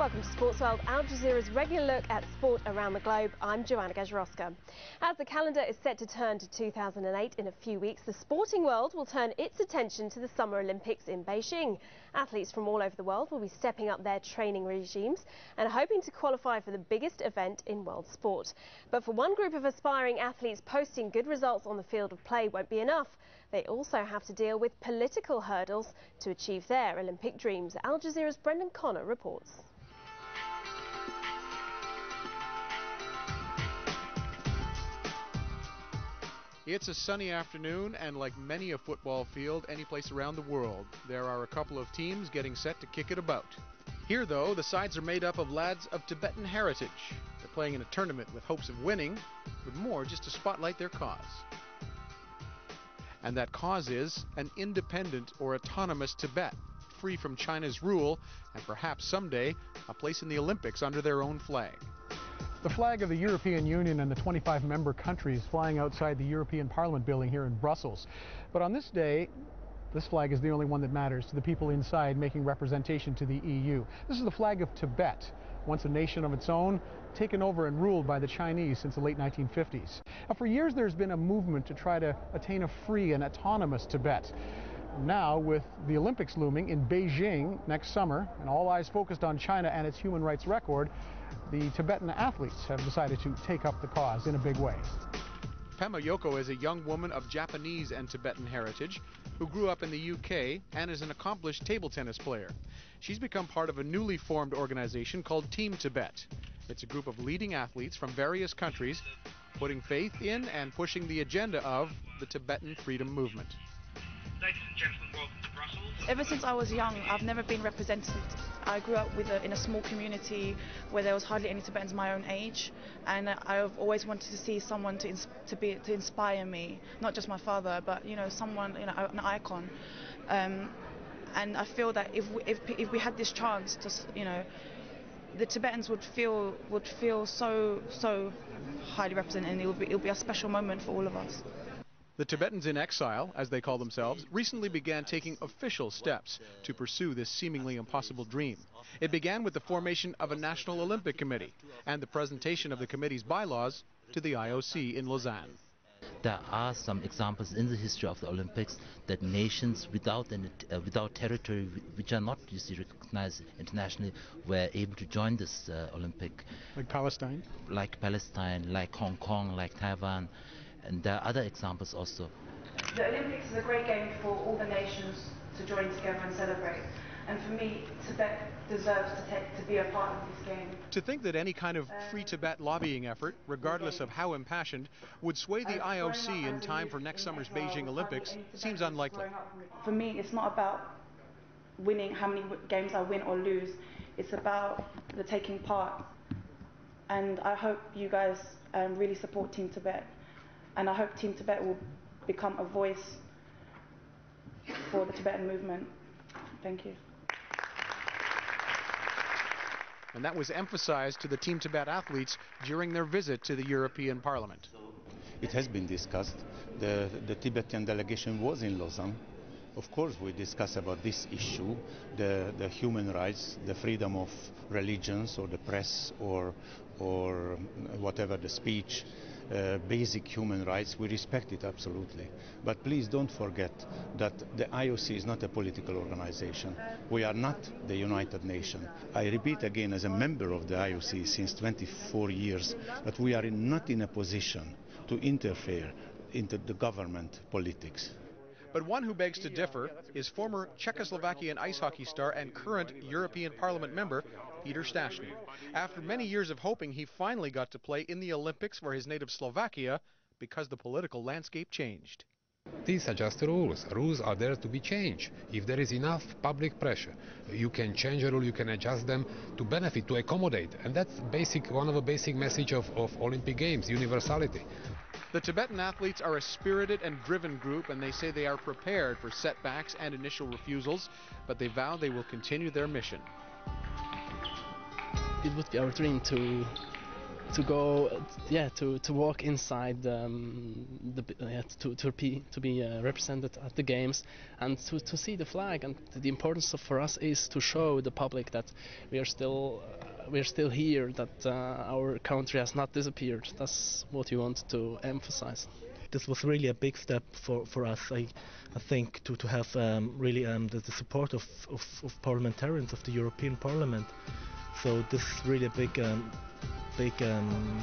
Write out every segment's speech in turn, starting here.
Welcome to Sports World, Al Jazeera's regular look at sport around the globe. I'm Joanna Gajarowska. As the calendar is set to turn to 2008 in a few weeks, the sporting world will turn its attention to the Summer Olympics in Beijing. Athletes from all over the world will be stepping up their training regimes and hoping to qualify for the biggest event in world sport. But for one group of aspiring athletes, posting good results on the field of play won't be enough. They also have to deal with political hurdles to achieve their Olympic dreams. Al Jazeera's Brendan Connor reports. It's a sunny afternoon, and like many a football field any place around the world, there are a couple of teams getting set to kick it about. Here, though, the sides are made up of lads of Tibetan heritage. They're playing in a tournament with hopes of winning, but more just to spotlight their cause. And that cause is an independent or autonomous Tibet, free from China's rule, and perhaps someday a place in the Olympics under their own flag. The flag of the European Union and the 25 member countries flying outside the European Parliament building here in Brussels. But on this day, this flag is the only one that matters to the people inside making representation to the EU. This is the flag of Tibet, once a nation of its own, taken over and ruled by the Chinese since the late 1950s. Now, for years there's been a movement to try to attain a free and autonomous Tibet. Now, with the Olympics looming in Beijing next summer, and all eyes focused on China and its human rights record, the Tibetan athletes have decided to take up the cause in a big way. Pema Yoko is a young woman of Japanese and Tibetan heritage who grew up in the UK and is an accomplished table tennis player. She's become part of a newly formed organization called Team Tibet. It's a group of leading athletes from various countries putting faith in and pushing the agenda of the Tibetan freedom movement. Ladies and gentlemen, welcome to Brussels. Ever since I was young, I've never been represented. I grew up in a small community where there was hardly any Tibetans my own age, and I've always wanted to see someone to inspire me, not just my father, but someone, an icon. And I feel that if we had this chance to, the Tibetans would feel so highly represented, and it'll be a special moment for all of us. The Tibetans in exile, as they call themselves, recently began taking official steps to pursue this seemingly impossible dream. It began with the formation of a National Olympic Committee and the presentation of the committee's bylaws to the IOC in Lausanne. There are some examples in the history of the Olympics that nations without territory, which are not usually recognized internationally, were able to join this Olympic. Like Palestine? Like Palestine, like Hong Kong, like Taiwan. And there are other examples also. The Olympics is a great game for all the nations to join together and celebrate. And for me, Tibet deserves to be a part of this game. To think that any kind of free Tibet lobbying effort, regardless of how impassioned, would sway the IOC in time for next summer's Beijing Olympics seems unlikely. For me, it's not about winning, how many games I win or lose. It's about the taking part. And I hope you guys really support Team Tibet. And I hope Team Tibet will become a voice for the Tibetan movement. Thank you. And that was emphasized to the Team Tibet athletes during their visit to the European Parliament. It has been discussed. The Tibetan delegation was in Lausanne. Of course, we discuss about this issue, the human rights, the freedom of religions or the press or whatever the speech. Basic human rights, we respect it absolutely. But please don't forget that the IOC is not a political organization. We are not the United Nations. I repeat again, as a member of the IOC since 24 years, that we are not in a position to interfere into the government politics. But one who begs to differ is former Czechoslovakian ice hockey star and current European Parliament member Peter Stashny. After many years of hoping, he finally got to play in the Olympics for his native Slovakia because the political landscape changed. These are just rules. Rules are there to be changed. If there is enough public pressure, you can change a rule, you can adjust them to benefit, to accommodate. And that's one of the basic messages of Olympic Games, universality. The Tibetan athletes are a spirited and driven group, and they say they are prepared for setbacks and initial refusals, but they vow they will continue their mission. It would be our dream to to go, to walk inside to be represented at the games, and to see the flag. And the importance for us is to show the public that we are still here, that our country has not disappeared. That's what we want to emphasize. This was really a big step for us. I think to have really the support of parliamentarians of the European Parliament. So this is really a big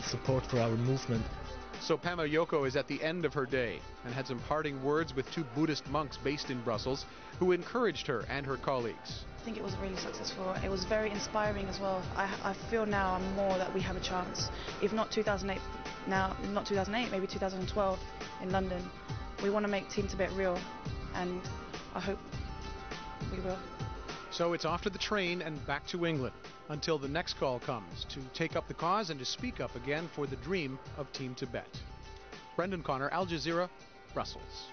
support for our movement. So Pama Yoko is at the end of her day and had some parting words with two Buddhist monks based in Brussels who encouraged her and her colleagues. I think it was really successful. It was very inspiring as well. I feel now more that we have a chance. If not 2008, maybe 2012 in London. We want to make Team Tibet real, and I hope we will. So it's off to the train and back to England until the next call comes to take up the cause and to speak up again for the dream of Team Tibet. Brendan Connor, Al Jazeera, Brussels.